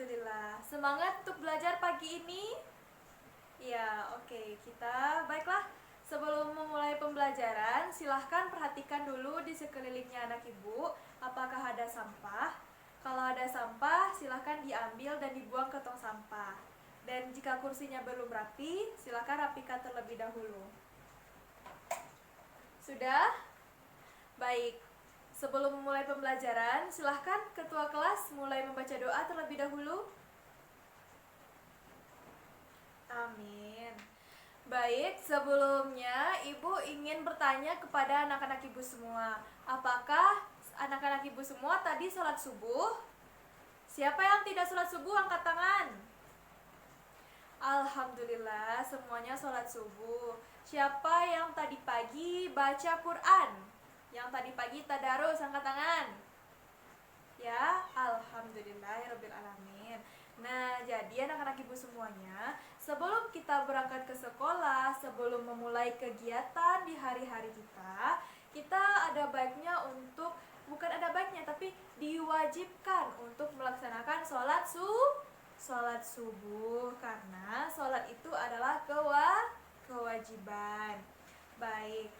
Alhamdulillah. Semangat untuk belajar pagi ini? Ya, oke. Baiklah. Sebelum memulai pembelajaran, silahkan perhatikan dulu di sekelilingnya anak ibu, apakah ada sampah. Kalau ada sampah, silahkan diambil dan dibuang ke tong sampah. Dan jika kursinya belum rapi, silahkan rapikan terlebih dahulu. Sudah? Baik. Sebelum memulai pembelajaran, silahkan ketua kelas mulai membaca doa terlebih dahulu. Amin. Baik, sebelumnya Ibu ingin bertanya kepada anak-anak Ibu semua. Apakah anak-anak Ibu semua tadi sholat subuh? Siapa yang tidak sholat subuh angkat tangan? Alhamdulillah, semuanya sholat subuh. Siapa yang tadi pagi baca Quran? Yang tadi pagi tadarus, angkat tangan. Ya, alhamdulillahirobbilalamin. Nah, jadi anak-anak ibu semuanya, sebelum kita berangkat ke sekolah, sebelum memulai kegiatan di hari-hari kita ada baiknya bukan ada baiknya, tapi diwajibkan untuk melaksanakan sholat subuh, karena sholat itu adalah kewajiban. Baik.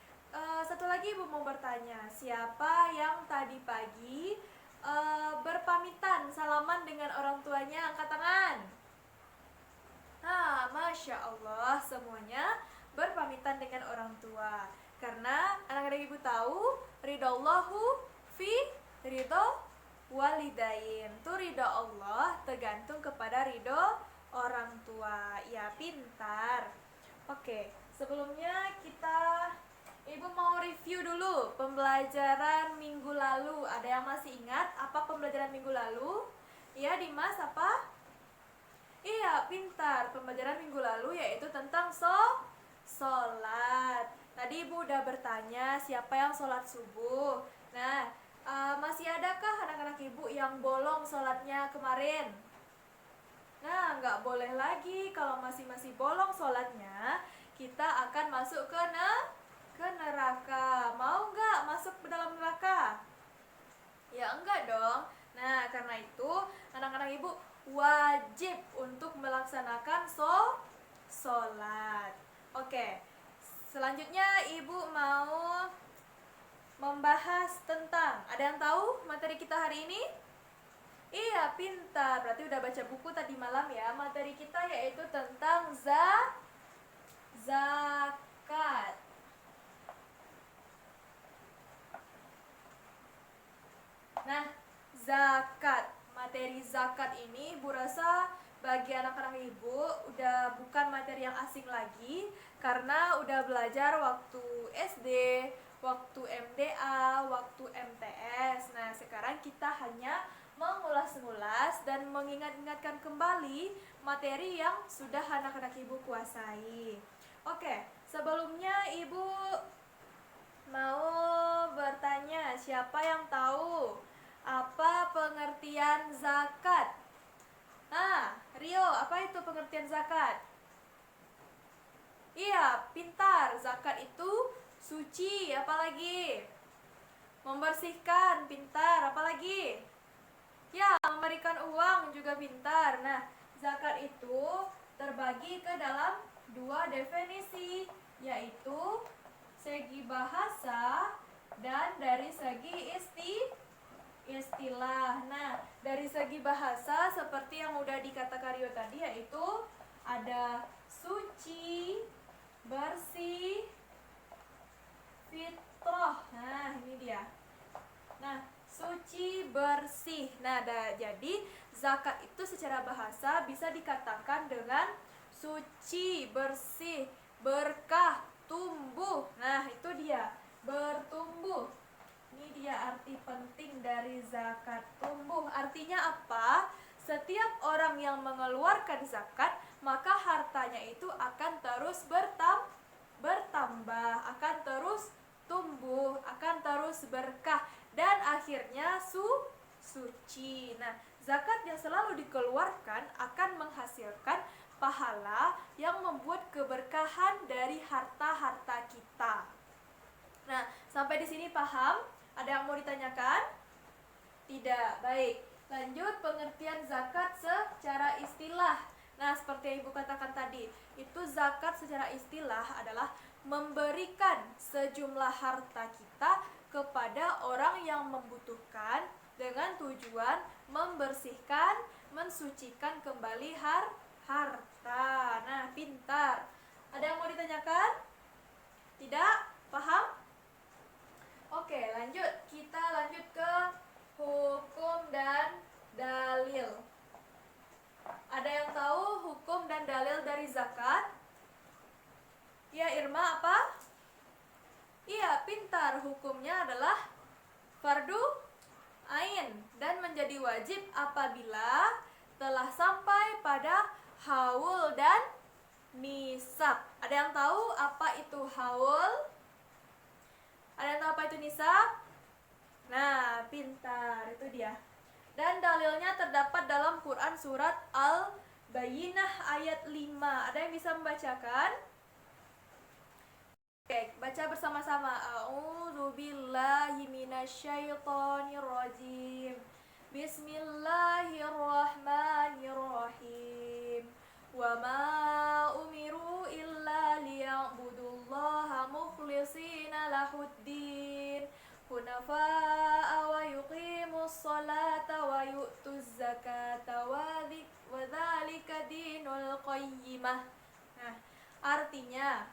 Satu lagi ibu mau bertanya, siapa yang tadi pagi berpamitan salaman dengan orang tuanya, angkat tangan. Nah, Masya Allah, semuanya berpamitan dengan orang tua. Karena anak-anak ibu tahu, ridallahu fi ridho walidain. Itu ridho Allah tergantung kepada ridho orang tua. Ya, pintar. Oke, sebelumnya Ibu mau review dulu pembelajaran minggu lalu. Ada yang masih ingat apa pembelajaran minggu lalu? Iya, Dimas, apa? Iya, pintar. Pembelajaran minggu lalu yaitu tentang sholat. Tadi Ibu udah bertanya siapa yang sholat subuh. Nah, masih adakah anak-anak Ibu yang bolong sholatnya kemarin? Nah, nggak boleh lagi. Kalau masih bolong sholatnya, kita akan masuk ke neraka. Mau nggak masuk ke dalam neraka? Ya enggak dong. Nah, karena itu anak-anak ibu wajib untuk melaksanakan sholat. Oke, selanjutnya ibu mau membahas tentang, ada yang tahu materi kita hari ini? Iya, pintar. Berarti udah baca buku tadi malam ya. Materi kita yaitu tentang zakat. Nah, zakat. Materi zakat ini Ibu rasa bagi anak-anak Ibu udah bukan materi yang asing lagi, karena udah belajar waktu SD, waktu MDA, waktu MTS. Nah, sekarang kita hanya mengulas-ulas dan mengingat-ingatkan kembali materi yang sudah anak-anak Ibu kuasai. Oke, sebelumnya Ibu mau bertanya, siapa yang tahu apa pengertian zakat? Nah, Rio, apa itu pengertian zakat? Iya, pintar. Zakat itu suci, apalagi? Membersihkan, pintar, apalagi? Ya, memberikan uang juga pintar. Nah, zakat itu terbagi ke dalam dua definisi, yaitu segi bahasa dan dari segi istilah. Nah, dari segi bahasa seperti yang udah dikatakan Rio tadi, yaitu ada suci, bersih, fitrah. Nah, ini dia. Nah, suci, bersih. Nah, jadi zakat itu secara bahasa bisa dikatakan dengan suci, bersih, berkah, tumbuh. Nah, itu dia, bertumbuh. Ini dia arti penting dari zakat, tumbuh. Artinya apa? Setiap orang yang mengeluarkan zakat, maka hartanya itu akan terus bertambah, akan terus tumbuh, akan terus berkah, dan akhirnya suci. Nah, zakat yang selalu dikeluarkan akan menghasilkan pahala yang membuat keberkahan dari harta-harta kita. Nah, sampai di sini paham? Ada yang mau ditanyakan? Tidak. Baik, lanjut pengertian zakat secara istilah. Nah, seperti yang Ibu katakan tadi, itu zakat secara istilah adalah memberikan sejumlah harta kita kepada orang yang membutuhkan dengan tujuan membersihkan, mensucikan kembali harta. Nah, pintar. Ada yang mau ditanyakan? Tidak? Paham? Oke, lanjut. Kita lanjut ke hukum dan dalil. Ada yang tahu hukum dan dalil dari zakat? Ya, Irma, apa? Iya, pintar. Hukumnya adalah fardu ain dan menjadi wajib apabila telah sampai pada haul dan nisab. Ada yang tahu apa itu haul? Ada yang tahu apa itu nisab? Nah, pintar. Itu dia. Dan dalilnya terdapat dalam Quran surat Al-Bayyinah ayat 5. Ada yang bisa membacakan? Oke, baca bersama-sama. A'udzubillahi minasyaitonirrajim. Bismillahirrahmanirrahim. Wa ma umiru illa liya'budullaha mukhlishina lahuddin hunafa'a wa yuqimus salata wa yu'tuz zakata wa dzalika dinul qayyimah. Nah, artinya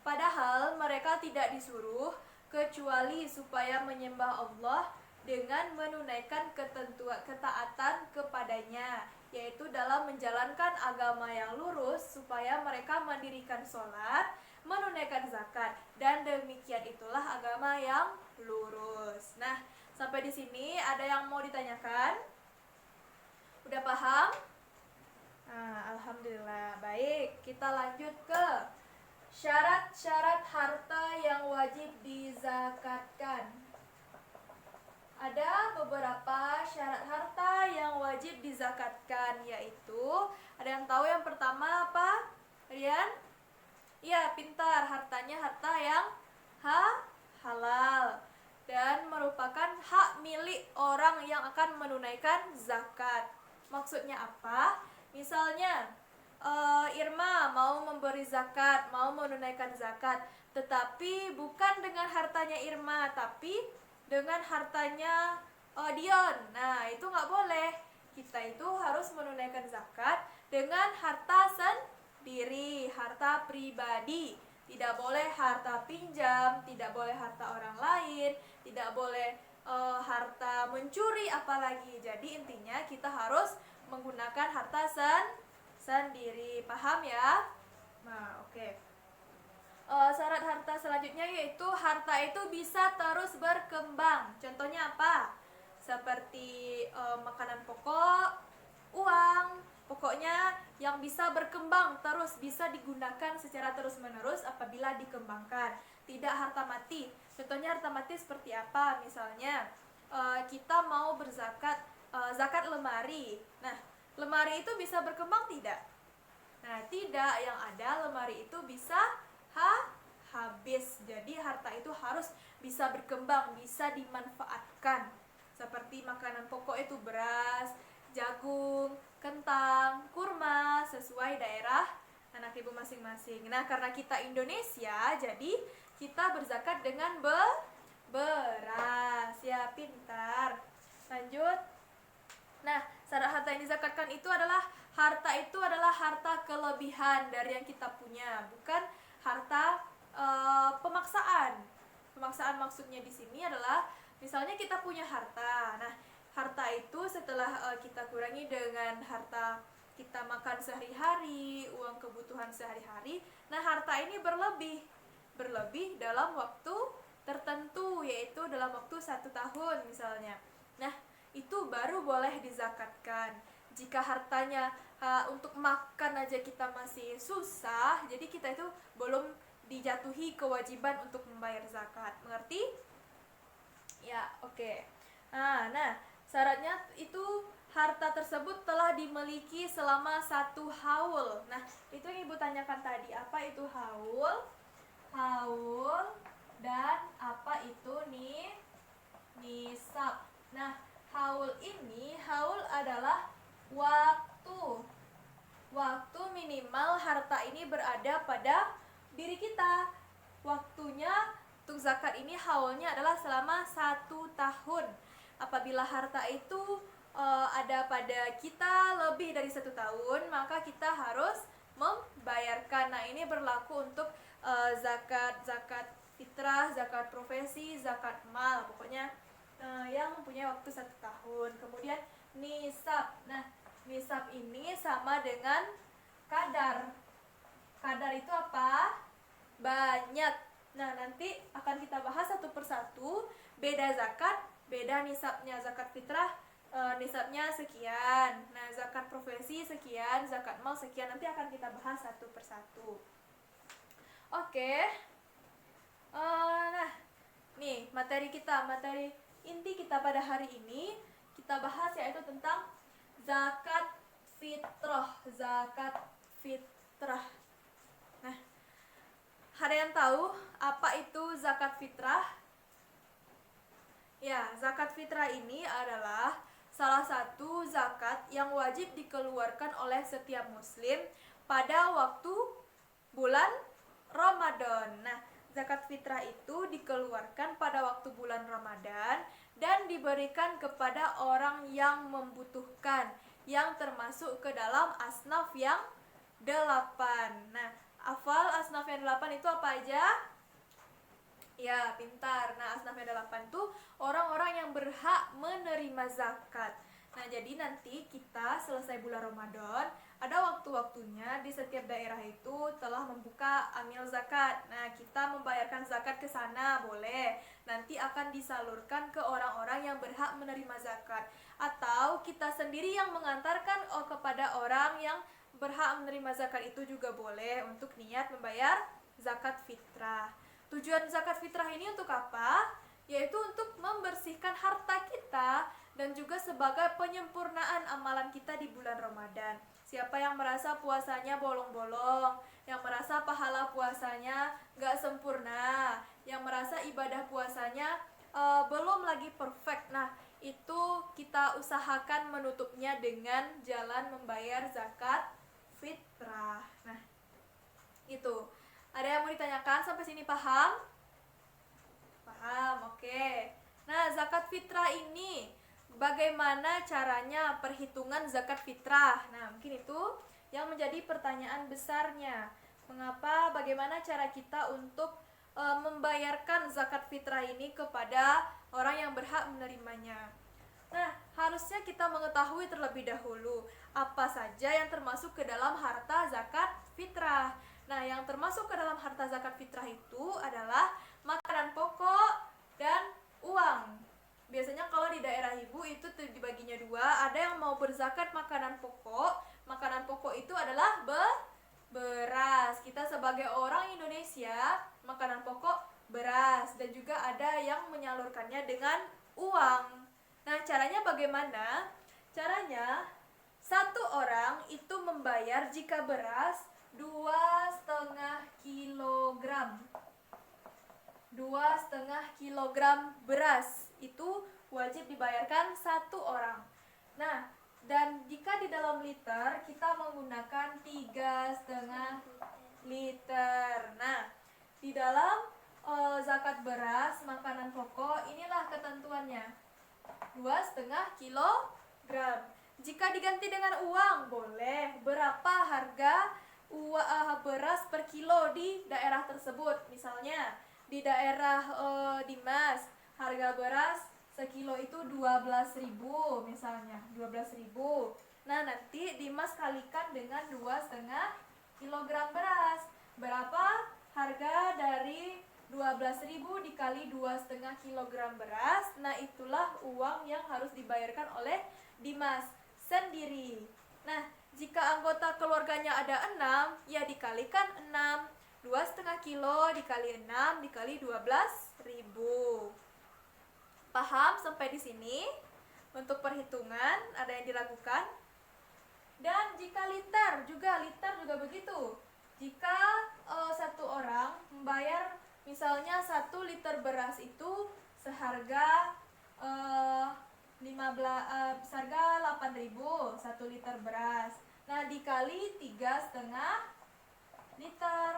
padahal mereka tidak disuruh kecuali supaya menyembah Allah dengan menunaikan ketaatan kepadanya, yaitu dalam menjalankan agama yang lurus supaya mereka mendirikan sholat, menunaikan zakat, dan demikian itulah agama yang lurus. Nah, sampai di sini ada yang mau ditanyakan? Udah paham? Nah, alhamdulillah. Baik, kita lanjut ke syarat-syarat harta yang wajib dizakatkan. Ada beberapa syarat harta yang wajib dizakatkan, yaitu ada yang tahu yang pertama apa? Rian? Iya, pintar. Hartanya harta yang halal dan merupakan hak milik orang yang akan menunaikan zakat. Maksudnya apa? Misalnya Irma mau memberi zakat, mau menunaikan zakat, tetapi bukan dengan hartanya Irma, tapi dengan hartanya Dion. Nah, itu nggak boleh. Kita itu harus menunaikan zakat dengan harta sendiri, harta pribadi. Tidak boleh harta pinjam, tidak boleh harta orang lain, tidak boleh harta mencuri apalagi. Jadi intinya kita harus menggunakan harta sendiri. Paham ya? Nah, oke. Syarat harta selanjutnya yaitu harta itu bisa terus berkembang. Contohnya apa? Seperti makanan pokok, uang, pokoknya yang bisa berkembang terus, bisa digunakan secara terus-menerus apabila dikembangkan. Tidak harta mati. Contohnya harta mati seperti apa? Misalnya kita mau berzakat, zakat lemari. Nah, lemari itu bisa berkembang tidak? Nah, tidak. Yang ada lemari itu bisa habis. Jadi harta itu harus bisa berkembang, bisa dimanfaatkan. Seperti makanan pokok itu beras, jagung, kentang, kurma, sesuai daerah anak ibu masing-masing. Nah, karena kita Indonesia, jadi kita berzakat dengan beras. Ya, pintar. Lanjut. Nah, syarat harta yang dizakatkan itu adalah harta kelebihan dari yang kita punya, bukan harta pemaksaan. Pemaksaan maksudnya di sini adalah misalnya kita punya harta. Nah, harta itu setelah kita kurangi dengan harta kita makan sehari-hari, uang kebutuhan sehari-hari. Nah, harta ini berlebih dalam waktu tertentu, yaitu dalam waktu 1 tahun misalnya. Nah, itu baru boleh dizakatkan. Jika hartanya untuk makan aja kita masih susah, jadi kita itu belum dijatuhi kewajiban untuk membayar zakat. Mengerti? Ya, oke. Nah, syaratnya itu harta tersebut telah dimiliki selama 1 haul. Nah, itu yang ibu tanyakan tadi. Apa itu haul? Haul dan apa itu nisab. Nah, haul adalah waktu ini berada pada diri kita. Waktunya untuk zakat ini haulnya adalah selama 1 tahun. Apabila harta itu ada pada kita lebih dari 1 tahun, maka kita harus membayarkan. Nah, ini berlaku untuk zakat fitrah, zakat profesi, zakat mal, pokoknya yang mempunyai waktu 1 tahun. Kemudian nisab. Nah, nisab ini sama dengan kadar. Kadar itu apa? Banyak. Nah, nanti akan kita bahas satu persatu. Beda zakat, beda nisabnya. Zakat fitrah nisabnya sekian. Nah, zakat profesi sekian, zakat mal sekian. Nanti akan kita bahas satu persatu. Oke. Nah, nih materi inti kita pada hari ini kita bahas yaitu tentang zakat fitrah. Zakat fitrah. Nah, ada yang tahu apa itu zakat fitrah? Ya, zakat fitrah ini adalah salah satu zakat yang wajib dikeluarkan oleh setiap muslim pada waktu bulan Ramadan. Nah, zakat fitrah itu dikeluarkan pada waktu bulan Ramadan dan diberikan kepada orang yang membutuhkan, yang termasuk ke dalam asnaf yang 8. Nah, hafal asnaf yang 8 itu apa aja? Ya, pintar. Nah, asnaf yang 8 itu orang-orang yang berhak menerima zakat. Nah, jadi nanti kita selesai bulan Ramadan, ada waktu-waktunya di setiap daerah itu telah membuka amil zakat. Nah, kita membayarkan zakat ke sana, boleh. Nanti akan disalurkan ke orang-orang yang berhak menerima zakat. Atau kita sendiri yang mengantarkan kepada orang yang berhak menerima zakat itu juga boleh untuk niat membayar zakat fitrah. Tujuan zakat fitrah ini untuk apa? Yaitu untuk membersihkan harta kita dan juga sebagai penyempurnaan amalan kita di bulan Ramadan. Siapa yang merasa puasanya bolong-bolong, yang merasa pahala puasanya gak sempurna, yang merasa ibadah puasanya belum lagi perfect, nah itu kita usahakan menutupnya dengan jalan membayar zakat fitrah. Nah, itu. Ada yang mau ditanyakan sampai sini, paham? Paham, oke. Nah, zakat fitrah ini bagaimana caranya perhitungan zakat fitrah? Nah, mungkin itu yang menjadi pertanyaan besarnya. Mengapa, bagaimana cara kita untuk membayarkan zakat fitrah ini kepada orang yang berhak menerimanya? Nah, harusnya kita mengetahui terlebih dahulu apa saja yang termasuk ke dalam harta zakat fitrah. Nah, yang termasuk ke dalam harta zakat fitrah itu adalah makanan pokok dan uang. Biasanya kalau di daerah ibu itu dibaginya 2, ada yang mau berzakat makanan pokok. Makanan pokok itu adalah beras. Kita sebagai orang Indonesia, makanan pokok beras, dan juga ada yang menyalurkannya dengan uang. Nah, caranya bagaimana? Caranya, satu orang itu membayar jika beras 2,5 kilogram. 2,5 kilogram beras itu wajib dibayarkan satu orang. Nah, dan jika di dalam liter kita menggunakan 3,5 liter. Nah, di dalam zakat beras makanan pokok inilah ketentuannya. 2,5 kilogram. Jika diganti dengan uang boleh. Berapa harga beras per kilo di daerah tersebut? Misalnya di daerah Dimas, harga beras sekilo itu 12.000 misalnya, 12.000. Nah, nanti Dimas kalikan dengan 2,5 kilogram beras. Berapa harga dari 12.000 dikali 2,5 kilogram beras? Nah, itulah uang yang harus dibayarkan oleh Dimas sendiri. Nah, jika anggota keluarganya ada 6, ya dikalikan 6. 2,5 kilo dikali 6 dikali 12.000. Paham sampai di sini? Untuk perhitungan ada yang diragukan? Dan jika liter juga begitu. Jika satu orang membayar misalnya 1 liter beras itu seharga 8.000 1 liter beras. Nah, dikali 3,5 liter.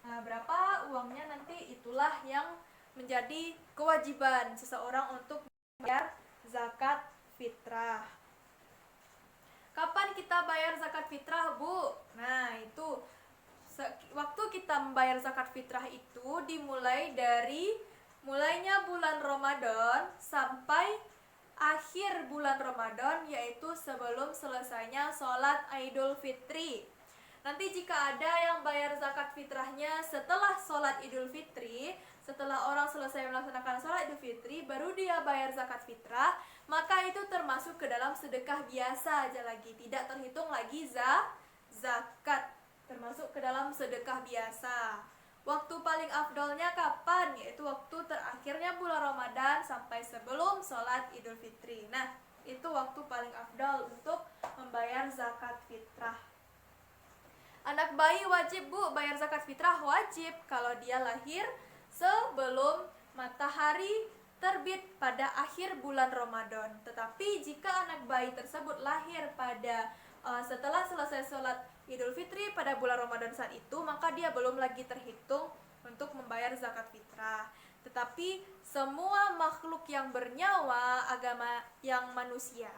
Nah, berapa uangnya nanti itulah yang menjadi kewajiban seseorang untuk membayar zakat fitrah. Kapan kita bayar zakat fitrah, Bu? Nah, itu waktu kita membayar zakat fitrah itu dimulai dari mulainya bulan Ramadan sampai akhir bulan Ramadan, yaitu sebelum selesainya sholat Idul Fitri. Nanti jika ada yang bayar zakat fitrahnya setelah sholat Idul Fitri, setelah orang selesai melaksanakan sholat Idul Fitri, baru dia bayar zakat fitrah, maka itu termasuk ke dalam sedekah biasa aja lagi, tidak terhitung lagi zakat, termasuk ke dalam sedekah biasa. Waktu paling afdolnya kapan? Yaitu waktu terakhirnya bulan Ramadan sampai sebelum sholat Idul Fitri. Nah, itu waktu paling afdol untuk membayar zakat fitrah. Anak bayi wajib, Bu, bayar zakat fitrah? Wajib kalau dia lahir sebelum matahari terbit pada akhir bulan Ramadan. Tetapi jika anak bayi tersebut lahir pada setelah selesai sholat Idul Fitri pada bulan Ramadan saat itu, maka dia belum lagi terhitung untuk membayar zakat fitrah. Tetapi semua makhluk yang bernyawa, agama yang manusia,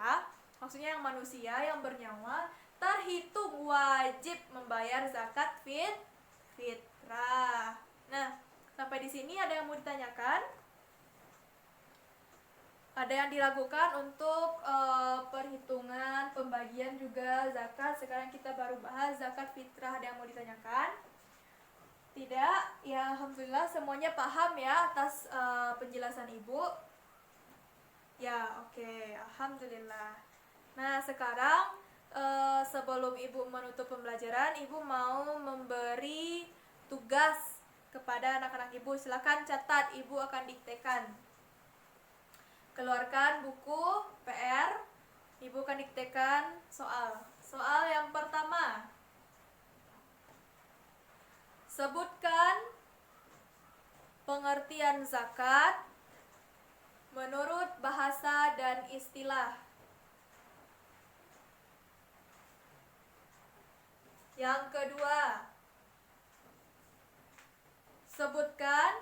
maksudnya yang manusia yang bernyawa, terhitung wajib membayar zakat fitrah. Nah, sampai di sini ada yang mau ditanyakan? Ada yang diragukan untuk perhitungan, pembagian juga zakat. Sekarang kita baru bahas zakat fitrah. Ada yang mau ditanyakan? Tidak? Ya, alhamdulillah semuanya paham ya atas penjelasan Ibu. Ya, oke. Alhamdulillah. Nah, sekarang sebelum Ibu menutup pembelajaran, Ibu mau memberi tugas kepada anak-anak Ibu. Silakan catat, Ibu akan diktekan. Keluarkan buku PR, Ibu akan diktekan soal. Soal yang pertama, sebutkan pengertian zakat menurut bahasa dan istilah. Yang kedua, sebutkan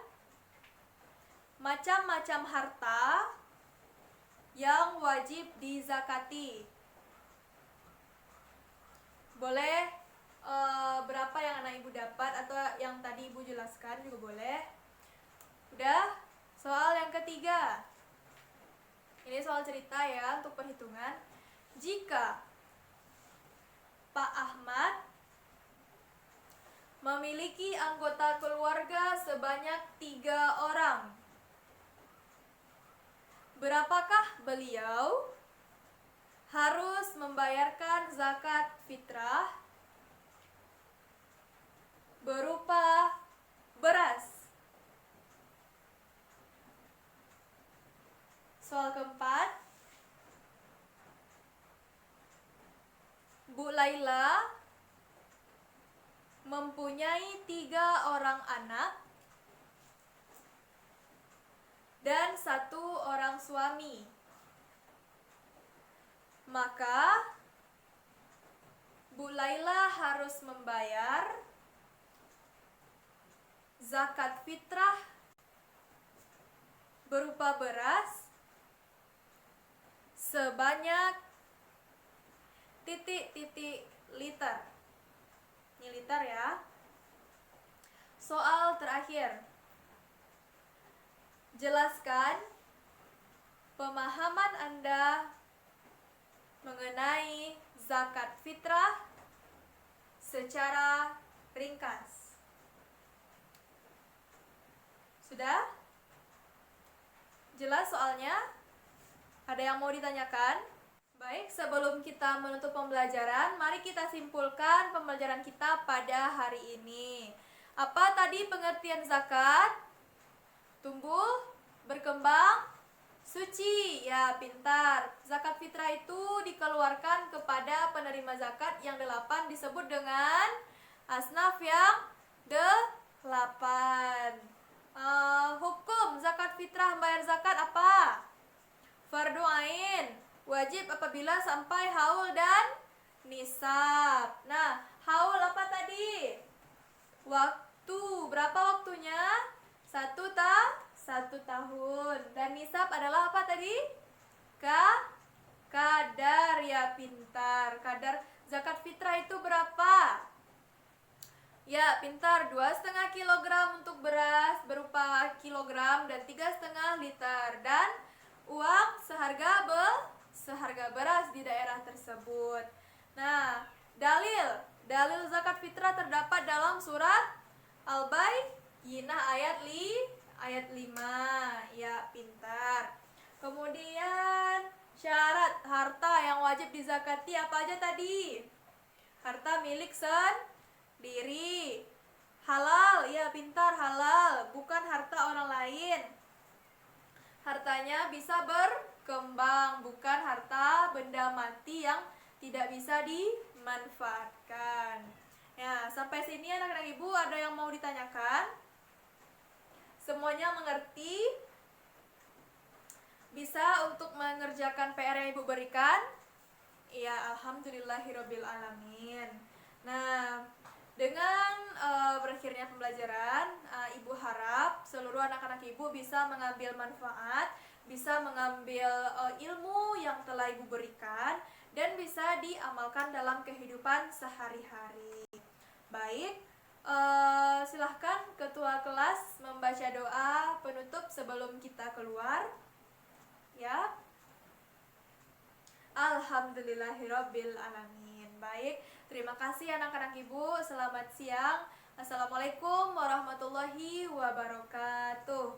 macam-macam harta yang wajib dizakati. Boleh berapa yang anak Ibu dapat atau yang tadi Ibu jelaskan juga boleh. Udah? Soal yang ketiga. Ini soal cerita ya untuk perhitungan. Jika Pak Ahmad memiliki anggota keluarga sebanyak 3 orang, berapakah beliau harus membayarkan zakat fitrah berupa beras? Soal keempat, Bu Laila mempunyai 3 orang anak dan 1 orang suami. Maka Bu Laila harus membayar zakat fitrah berupa beras sebanyak titik-titik liter. Ini liter ya. Soal terakhir. Jelaskan pemahaman Anda mengenai zakat fitrah secara ringkas. Sudah? Jelas soalnya? Ada yang mau ditanyakan? Baik, sebelum kita menutup pembelajaran, mari kita simpulkan pembelajaran kita pada hari ini. Apa tadi pengertian zakat? Tumbuh, berkembang, suci. Ya, pintar. Zakat fitrah itu dikeluarkan kepada penerima zakat yang 8, disebut dengan asnaf yang 8. Hukum zakat fitrah membayar zakat apa? Fardu ain, wajib apabila sampai haul dan nisab. Nah, haul apa tadi? waktu. Berapa waktunya? 1 tahun. Dan nisab adalah apa tadi? Kadar ya pintar. Kadar zakat fitrah itu berapa? Ya pintar, 2,5 kilogram untuk beras berupa kilogram dan 3,5 liter. Dan uang seharga beras di daerah tersebut. Nah, dalil zakat fitrah terdapat dalam surat Al-Bayyinah ayat 5. Ya pintar. Kemudian syarat harta yang wajib dizakati apa aja tadi? Harta milik sendiri. Halal, ya pintar, halal, bukan harta orang lain. Hartanya bisa berkembang, bukan harta benda mati yang tidak bisa dimanfaatkan. Ya, sampai sini anak-anak ibu ada yang mau ditanyakan? Semuanya mengerti? Bisa untuk mengerjakan PR yang ibu berikan? Ya, alhamdulillahirabbil alamin. Nah, dengan berakhirnya pembelajaran, ibu harap seluruh anak-anak ibu bisa mengambil manfaat, bisa mengambil ilmu yang telah ibu berikan, dan bisa diamalkan dalam kehidupan sehari-hari. Baik, silahkan ketua kelas membaca doa penutup sebelum kita keluar. Ya. Alhamdulillahirabbil alamin. Baik, terima kasih anak-anak ibu. Selamat siang. Assalamualaikum warahmatullahi wabarakatuh.